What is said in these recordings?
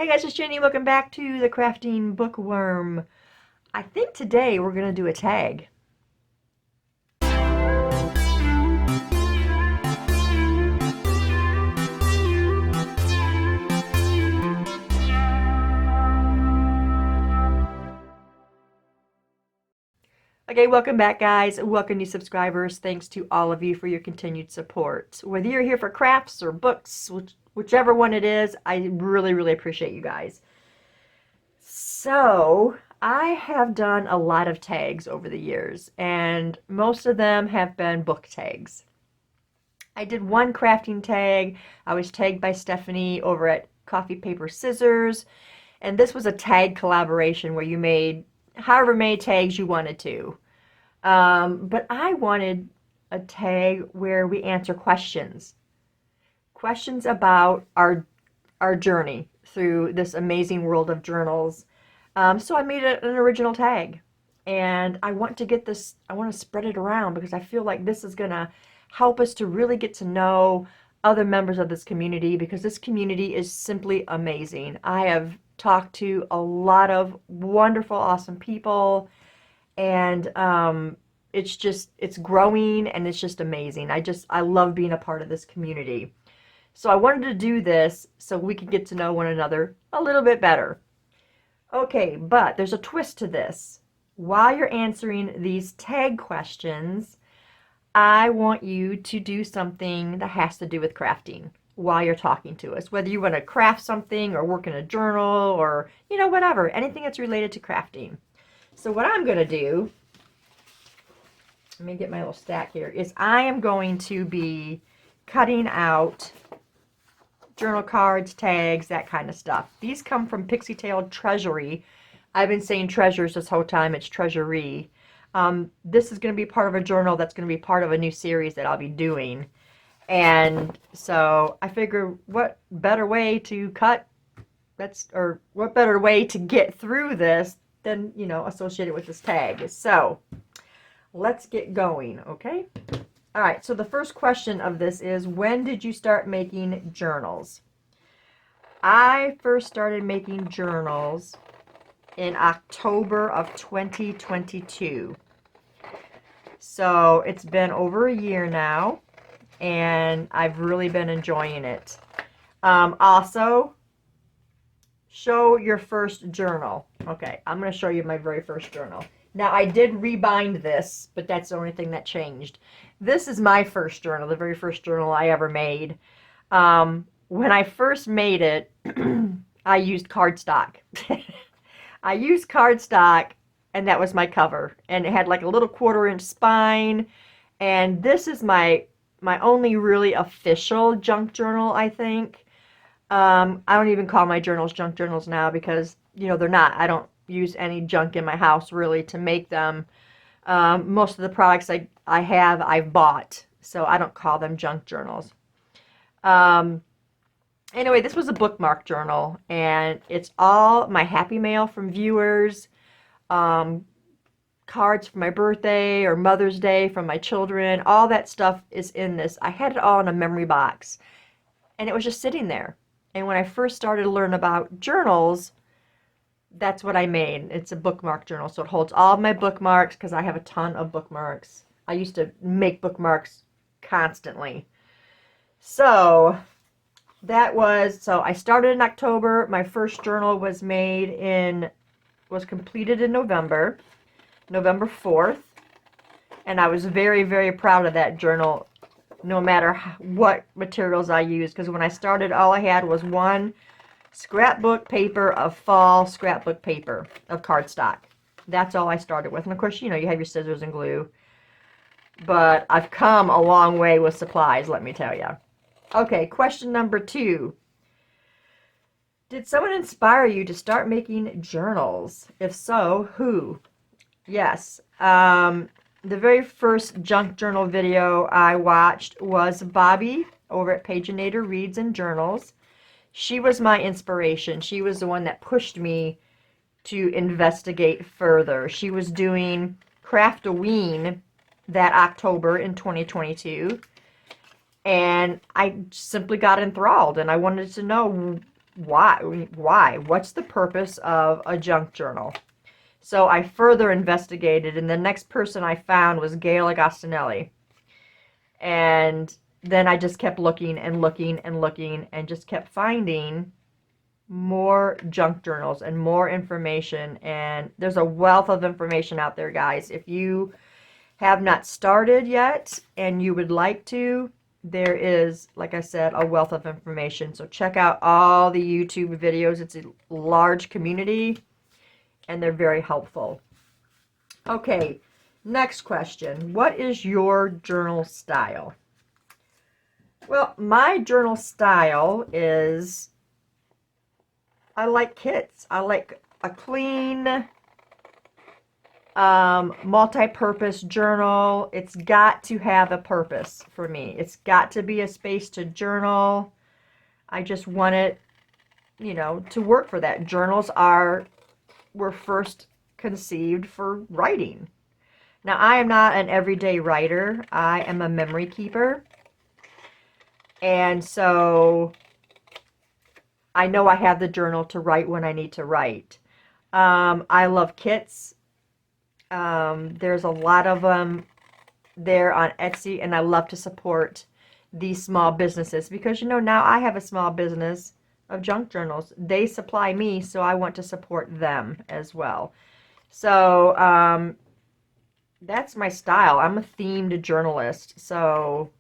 Hey guys, it's Jenny. Welcome back to the Crafting Bookworm. I think today we're going to do a tag. Okay, welcome back guys. Welcome new subscribers. Thanks to all of you for your continued support. Whether you're here for crafts or books, whichever one it is, I really appreciate you guys. So, I have done a lot of tags over the years, and most of them have been book tags. I did one crafting tag. I was tagged by Stephanie over at Coffee Paper Scissors, and this was a tag collaboration where you made however many tags you wanted to. But I wanted a tag where we answer questions. Questions about our journey through this amazing world of journals. So I made an original tag. And I want to get this, I want to spread it around because I feel like this is going to help us to really get to know other members of this community, because this community is simply amazing. I have talked to a lot of wonderful, awesome people, and it's growing and it's just amazing. I love being a part of this community. So I wanted to do this so we could get to know one another a little bit better. Okay, but there's a twist to this. While you're answering these tag questions, I want you to do something that has to do with crafting while you're talking to us. Whether you want to craft something or work in a journal or, whatever. Anything that's related to crafting. So what I'm going to do, let me get my little stack here, is I am going to be cutting out journal cards, tags, that kind of stuff. These come from Pixie Tail Treasury. I've been saying treasures this whole time. It's treasury. This is going to be part of a journal that's going to be part of a new series that I'll be doing. And so I figure what better way to what better way to get through this than, associate it with this tag. So let's get going, okay? All right, so the first question of this is, when did you start making journals? I first started making journals in October of 2022. So it's been over a year now, and I've really been enjoying it. Also, show your first journal. Okay, I'm going to show you my very first journal. Now, I did rebind this, but that's the only thing that changed. This is my first journal, the very first journal I ever made. When I first made it, I used cardstock. I used cardstock, and that was my cover. And it had like a little 1/4-inch spine. And this is my only really official junk journal, I think. I don't even call my journals junk journals now because, they're not. I don't use any junk in my house really to make them. Most of the products I've bought, so I don't call them junk journals. Anyway, this was a bookmark journal, and it's all my happy mail from viewers, cards for my birthday or Mother's Day from my children. All that stuff is in this. I had it all in a memory box, and it was just sitting there. And when I first started to learn about journals, that's what I made. It's a bookmark journal, so it holds all my bookmarks because I have a ton of bookmarks. I used to make bookmarks constantly. So I started in October. My first journal was completed in November 4th. And I was very proud of that journal, no matter what materials I used. Because when I started, all I had was one scrapbook paper of fall scrapbook paper of cardstock. That's all I started with. And of course, you have your scissors and glue. But I've come a long way with supplies, let me tell you. Okay, question number 2. Did someone inspire you to start making journals? If so, who? Yes. The very first junk journal video I watched was Bobby over at Paginator Reads and Journals. She was my inspiration. She was the one that pushed me to investigate further. She was doing Craftoween that October in 2022. And I simply got enthralled, and I wanted to know Why? What's the purpose of a junk journal? So I further investigated, and the next person I found was Gail Agostinelli. And then I just kept looking and looking and looking and just kept finding more junk journals and more information. And there's a wealth of information out there, guys. If you have not started yet and you would like to, there is, like I said, a wealth of information. So check out all the YouTube videos. It's a large community and they're very helpful. Okay, next question. What is your journal style? Well, my journal style is, I like kits. I like a clean, multi-purpose journal. It's got to have a purpose for me. It's got to be a space to journal. I just want it, to work for that. Journals were first conceived for writing. Now, I am not an everyday writer. I am a memory keeper. And so I know I have the journal to write when I need to write. I love kits. There's a lot of them there on Etsy, and I love to support these small businesses because, now I have a small business of junk journals. They supply me, so I want to support them as well. So that's my style. I'm a themed journalist, so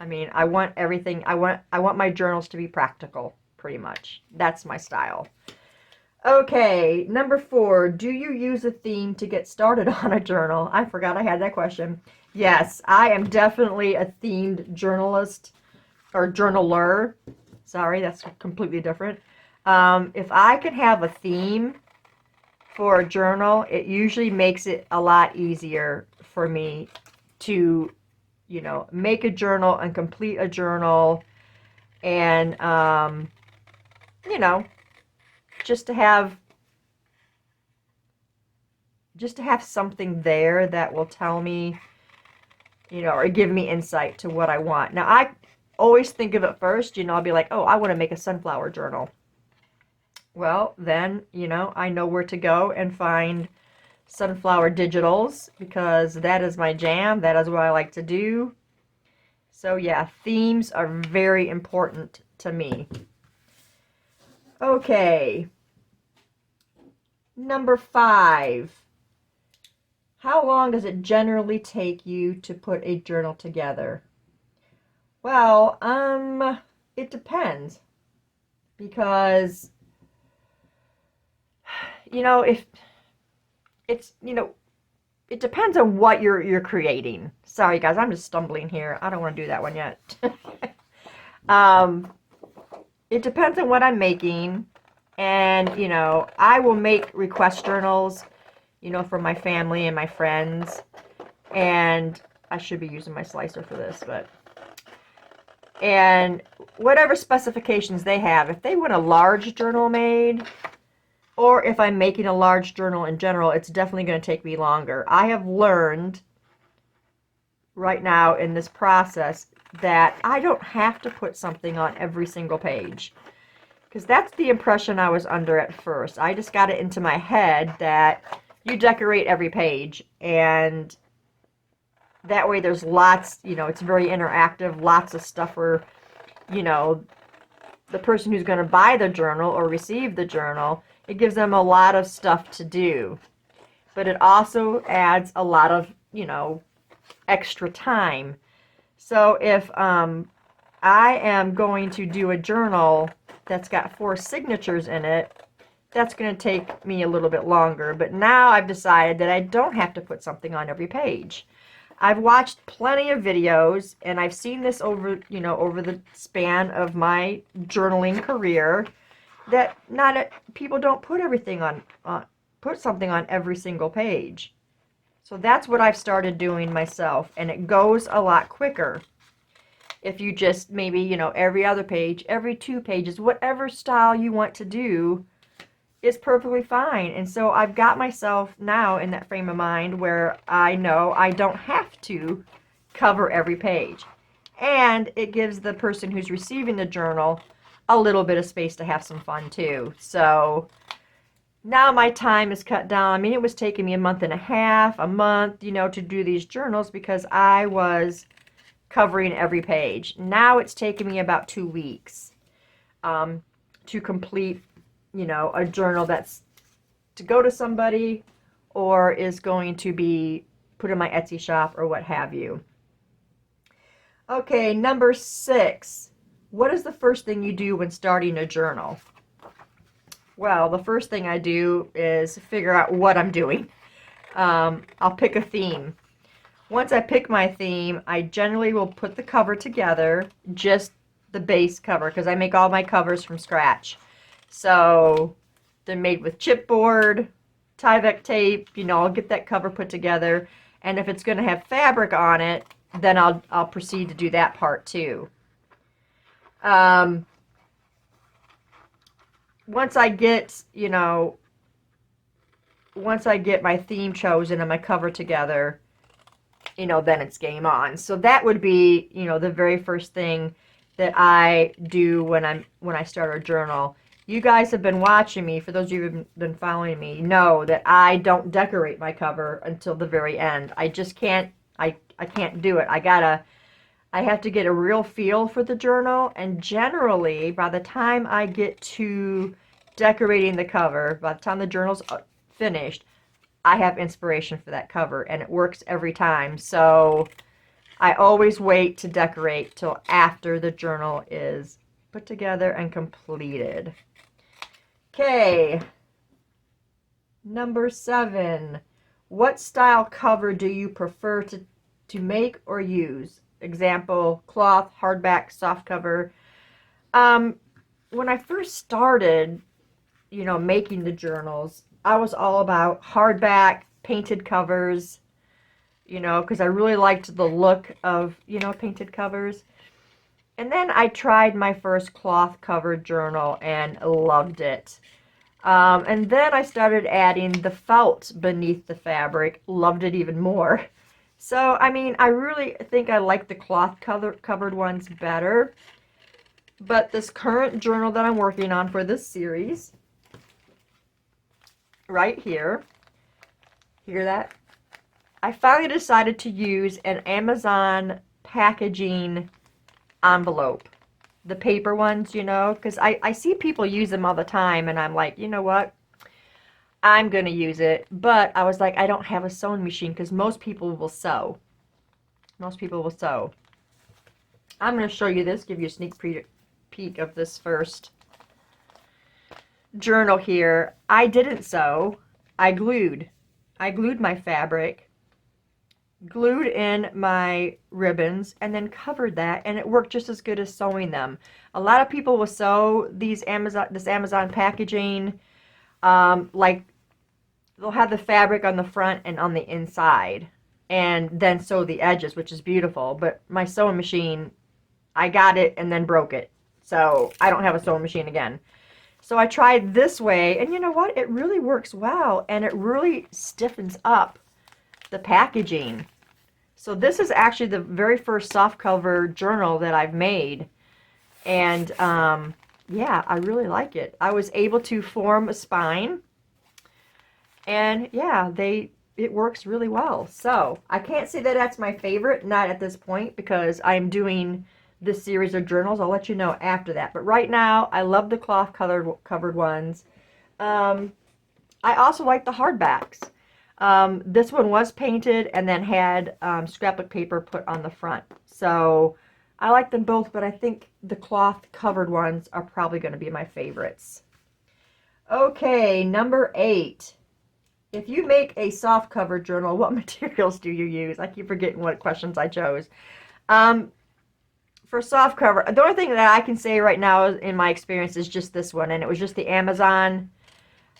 I want everything. I want my journals to be practical, pretty much. That's my style. Okay, number 4. Do you use a theme to get started on a journal? I forgot I had that question. Yes, I am definitely a themed journalist or journaler. Sorry, that's completely different. If I could have a theme for a journal, it usually makes it a lot easier for me to, make a journal and complete a journal and, just to have something there that will tell me, or give me insight to what I want. Now, I always think of it first, I'll be like, oh, I want to make a sunflower journal. Well, then, I know where to go and find sunflower digitals because that is my jam. That is what I like to do. So yeah, themes are very important to me. Okay. Number 5. How long does it generally take you to put a journal together? Well, it depends. Because, if it's, it depends on what you're creating. Sorry, guys, I'm just stumbling here. I don't want to do that one yet. It depends on what I'm making. And, I will make request journals, for my family and my friends. And I should be using my slicer for this, and whatever specifications they have, if they want a large journal made, or if I'm making a large journal in general, it's definitely going to take me longer. I have learned right now in this process that I don't have to put something on every single page. Because that's the impression I was under at first. I just got it into my head that you decorate every page, and that way there's lots, it's very interactive, lots of stuff for, the person who's going to buy the journal or receive the journal. It gives them a lot of stuff to do. But it also adds a lot of, extra time. So if I am going to do a journal that's got 4 signatures in it, that's going to take me a little bit longer. But now I've decided that I don't have to put something on every page. I've watched plenty of videos, and I've seen this over the span of my journaling career, that people don't put everything on, put something on every single page. So that's what I've started doing myself, and it goes a lot quicker. If you just maybe, every other page, every 2 pages, whatever style you want to do is perfectly fine. And so I've got myself now in that frame of mind where I know I don't have to cover every page. And it gives the person who's receiving the journal a little bit of space to have some fun too. So now my time is cut down. I mean, it was taking me a month and a half, a month, you know, to do these journals because I was covering every page. Now it's taking me about 2 weeks to complete, you know, a journal that's to go to somebody or is going to be put in my Etsy shop or what have you. Okay, number 6. What is the first thing you do when starting a journal? Well, the first thing I do is figure out what I'm doing. I'll pick a theme. Once I pick my theme, I generally will put the cover together, just the base cover, because I make all my covers from scratch. So they're made with chipboard, Tyvek tape, you know, I'll get that cover put together. And if it's going to have fabric on it, then I'll proceed to do that part too. Once I get, you know, once I get my theme chosen and my cover together, you know, then it's game on. So that would be, you know, the very first thing that I do when I start a journal. You guys have been watching me, for those of you who've been following me, know that I don't decorate my cover until the very end. I just can't, I can't do it. I have to get a real feel for the journal, and generally, by the time I get to decorating the cover, by the time the journal's finished, I have inspiration for that cover, and it works every time. So I always wait to decorate till after the journal is put together and completed. Okay, number 7. What style cover do you prefer to make or use? Example, cloth, hardback, soft cover. When I first started, you know, making the journals, I was all about hardback, painted covers, you know, because I really liked the look of, you know, painted covers. And then I tried my first cloth covered journal and loved it. And then I started adding the felt beneath the fabric, loved it even more. So, I mean, I really think I like the cloth covered ones better. But this current journal that I'm working on for this series, right here, hear that? I finally decided to use an Amazon packaging envelope. The paper ones, you know, because I see people use them all the time, and I'm like, you know what? I'm going to use it. But I was like, I don't have a sewing machine because most people will sew. Most people will sew. I'm going to show you this, give you a sneak peek of this first journal here. I didn't sew. I glued. I glued my fabric, glued in my ribbons, and then covered that, and it worked just as good as sewing them. A lot of people will sew this Amazon packaging, like they'll have the fabric on the front and on the inside, and then sew the edges, which is beautiful. But my sewing machine, I got it and then broke it, so I don't have a sewing machine again. So I tried this way, and you know what? It really works well, and it really stiffens up the packaging. So this is actually the very first soft cover journal that I've made, and yeah, I really like it. I was able to form a spine, and yeah, it works really well. So I can't say that that's my favorite, not at this point, because I'm doing this series of journals. I'll let you know after that. But right now, I love the cloth covered ones. I also like the hardbacks. This one was painted and then had scrapbook paper put on the front. So I like them both, but I think the cloth covered ones are probably going to be my favorites. Okay, number 8. If you make a soft cover journal, what materials do you use? I keep forgetting what questions I chose. For soft cover, the only thing that I can say right now in my experience is just this one, and it was just the Amazon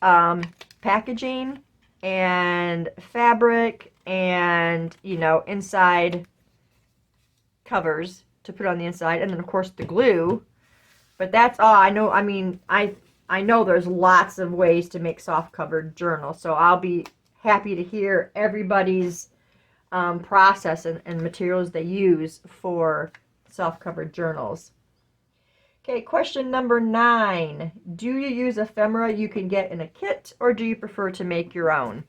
packaging and fabric and, you know, inside covers to put on the inside, and then of course the glue. But that's all I know. I mean, I know there's lots of ways to make soft covered journals, so I'll be happy to hear everybody's process and materials they use for soft covered journals. Okay, question number 9. Do you use ephemera you can get in a kit, or do you prefer to make your own?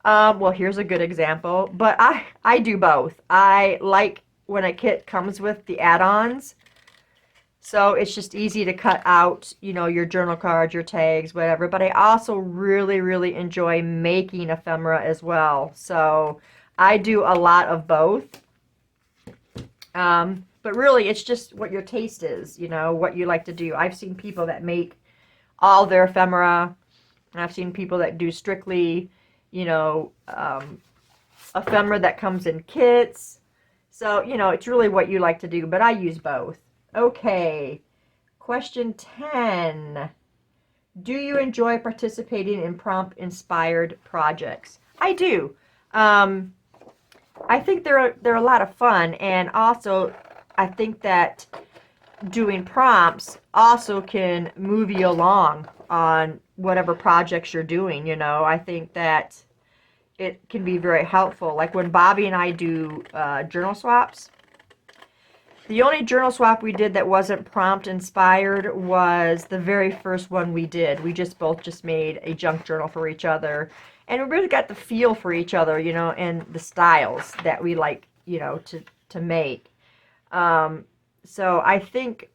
Well, here's a good example, but I do both. I like when a kit comes with the add-ons, so it's just easy to cut out, your journal cards, your tags, whatever. But I also really, really enjoy making ephemera as well. So I do a lot of both. But really, it's just what your taste is, what you like to do. I've seen people that make all their ephemera. I've seen people that do strictly, ephemera that comes in kits. So, it's really what you like to do, but I use both. Okay, question 10. Do you enjoy participating in prompt-inspired projects? I do. I think they're a lot of fun, and also I think that doing prompts also can move you along on whatever projects you're doing. I think that it can be very helpful. Like when Bobby and I do journal swaps, the only journal swap we did that wasn't prompt inspired was the very first one we did. We both made a junk journal for each other, and we really got the feel for each other, and the styles that we like, to make. So I think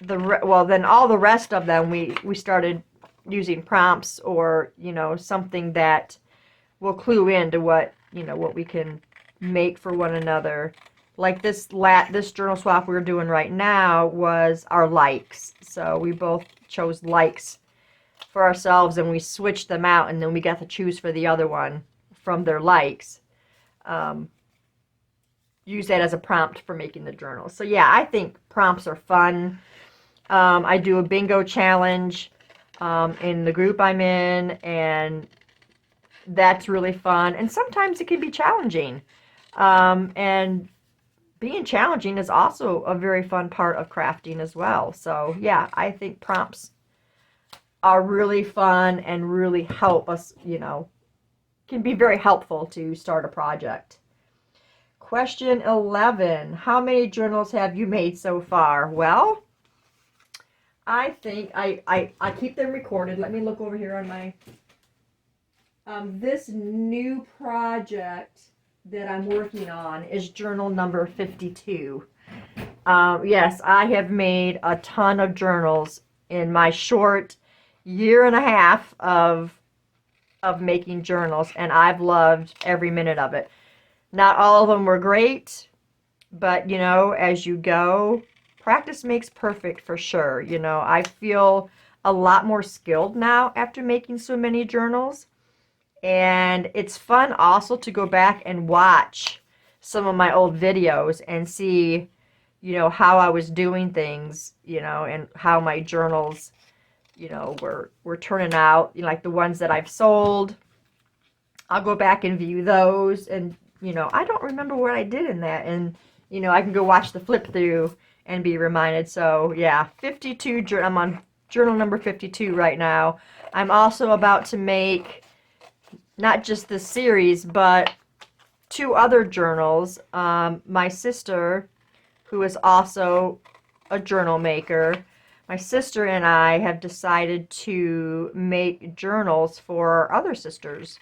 then all the rest of them we started using prompts, or something that will clue into what we can make for one another. Like this journal swap we're doing right now was our likes. So we both chose likes for ourselves, and we switched them out, and then we got to choose for the other one from their likes. Use that as a prompt for making the journal. So yeah, I think prompts are fun. I do a bingo challenge in the group I'm in, and that's really fun. And sometimes it can be challenging. And being challenging is also a very fun part of crafting as well. So yeah, I think prompts are really fun and really help us, can be very helpful to start a project. Question 11. How many journals have you made so far? Well, I think I keep them recorded. Let me look over here on my this new project that I'm working on is journal number 52. Yes, I have made a ton of journals in my short year and a half of making journals, and I've loved every minute of it. Not all of them were great, but as you go, practice makes perfect for sure. I feel a lot more skilled now after making so many journals. And it's fun also to go back and watch some of my old videos and see, how I was doing things, and how my journals, were turning out. Like the ones that I've sold, I'll go back and view those, and I don't remember what I did in that, and I can go watch the flip through and be reminded. So yeah, 52. I'm on journal number 52 right now. I'm also about to make not just this series, but 2 other journals. My sister, who is also a journal maker, my sister and I have decided to make journals for our other sisters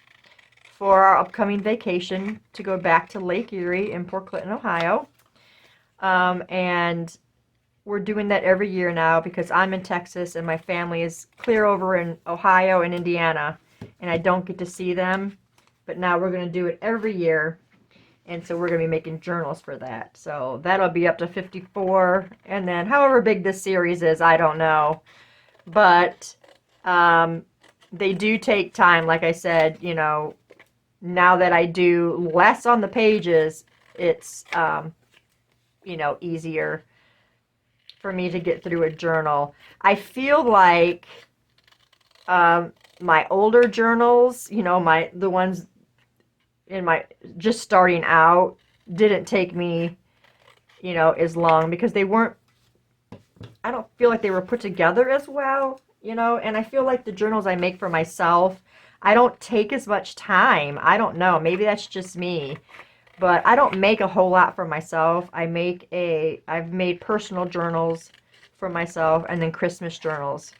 for our upcoming vacation to go back to Lake Erie in Port Clinton, Ohio. And we're doing that every year now because I'm in Texas and my family is clear over in Ohio and Indiana, and I don't get to see them. But now we're going to do it every year, and so we're going to be making journals for that. So that'll be up to 54, and then however big this series is, I don't know. But they do take time. Like I said, now that I do less on the pages, it's, easier for me to get through a journal. I feel like my older journals, the ones in my just starting out, didn't take me, as long because they weren't, I don't feel like they were put together as well, and I feel like the journals I make for myself, I don't take as much time. I don't know. Maybe that's just me. but I don't make a whole lot for myself. I've made personal journals for myself and then Christmas journals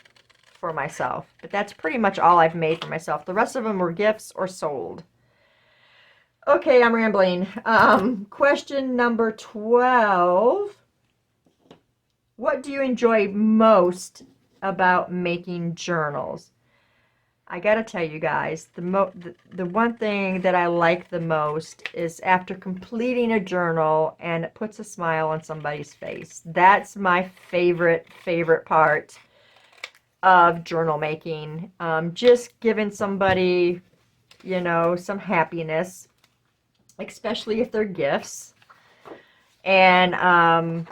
for myself. But that's pretty much all I've made for myself. The rest of them were gifts or sold. Okay, I'm rambling. Question number 12. What do you enjoy most about making journals? I gotta tell you guys, the one thing that I like the most is after completing a journal and it puts a smile on somebody's face. That's my favorite part of journal making. Just giving somebody, you know, some happiness, especially if they're gifts. And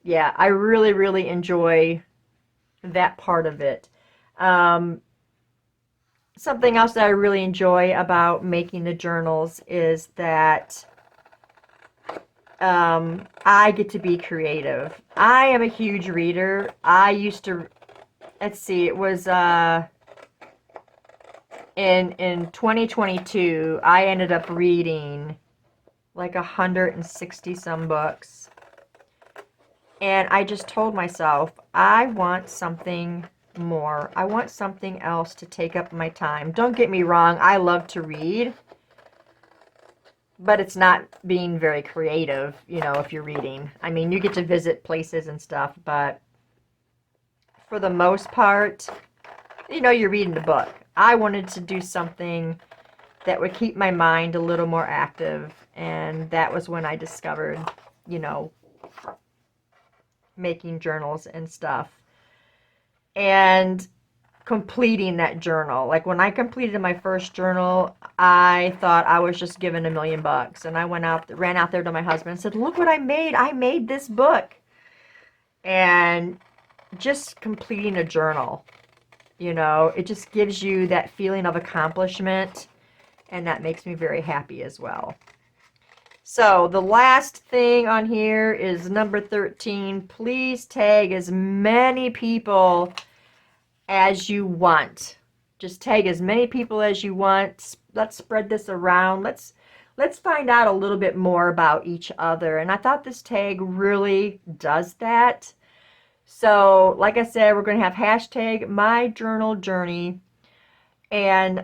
yeah, I really enjoy that part of it. Something else that I really enjoy about making the journals is that I get to be creative. I am a huge reader. I used to, let's see, it was in 2022, I ended up reading like 160 some books. And I just told myself, I want something more. I want something else to take up my time. Don't get me wrong, I love to read, but it's not being very creative, you know, if you're reading. I mean, you get to visit places and stuff, but for the most part, you know, you're reading the book. I wanted to do something that would keep my mind a little more active, and that was when I discovered, you know, making journals and stuff. And completing that journal. Like when I completed my first journal, I thought I was just given $1,000,000. And I ran out there to my husband and said, "Look what I made. I made this book." And just completing a journal, you know, it just gives you that feeling of accomplishment. And that makes me very happy as well. So the last thing on here is number 13. Please tag as many people as you want. Just tag as many people as you want. Let's spread this around. Let's find out a little bit more about each other. And I thought this tag really does that. So, like I said, we're going to have hashtag my journal journey, and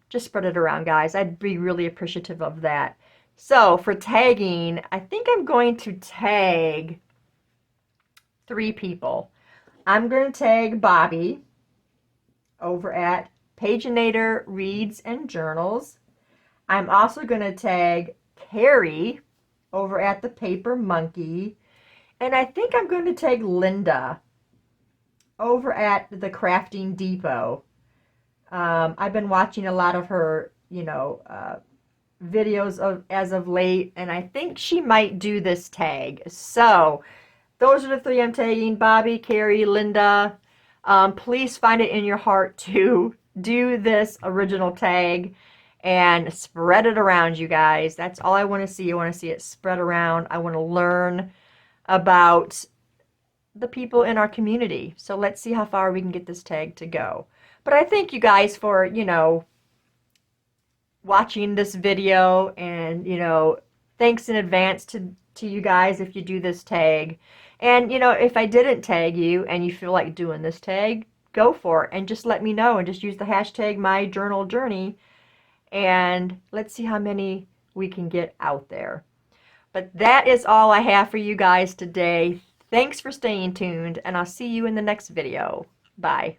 just spread it around, guys. I'd be really appreciative of that. So for tagging, I think I'm going to tag 3 people. I'm going to tag Bobby over at Paginator Reads and Journals. I'm also going to tag Carrie over at the Paper Monkey. And I think I'm going to tag Linda over at the Crafting Depot. I've been watching a lot of her, you know, videos as of late, and I think she might do this tag. So those are the 3 I'm tagging: Bobby, Carrie, Linda. Please find it in your heart to do this original tag and spread it around, you guys. That's all I want to see. I want to see it spread around. I want to learn about the people in our community. So let's see how far we can get this tag to go. But I thank you guys for, you know, watching this video, and, you know, thanks in advance to you guys if you do this tag. And, you know, if I didn't tag you and you feel like doing this tag, go for it and just let me know, and just use the hashtag my journal journey, and let's see how many we can get out there. But that is all I have for you guys today. Thanks for staying tuned, and I'll see you in the next video. Bye.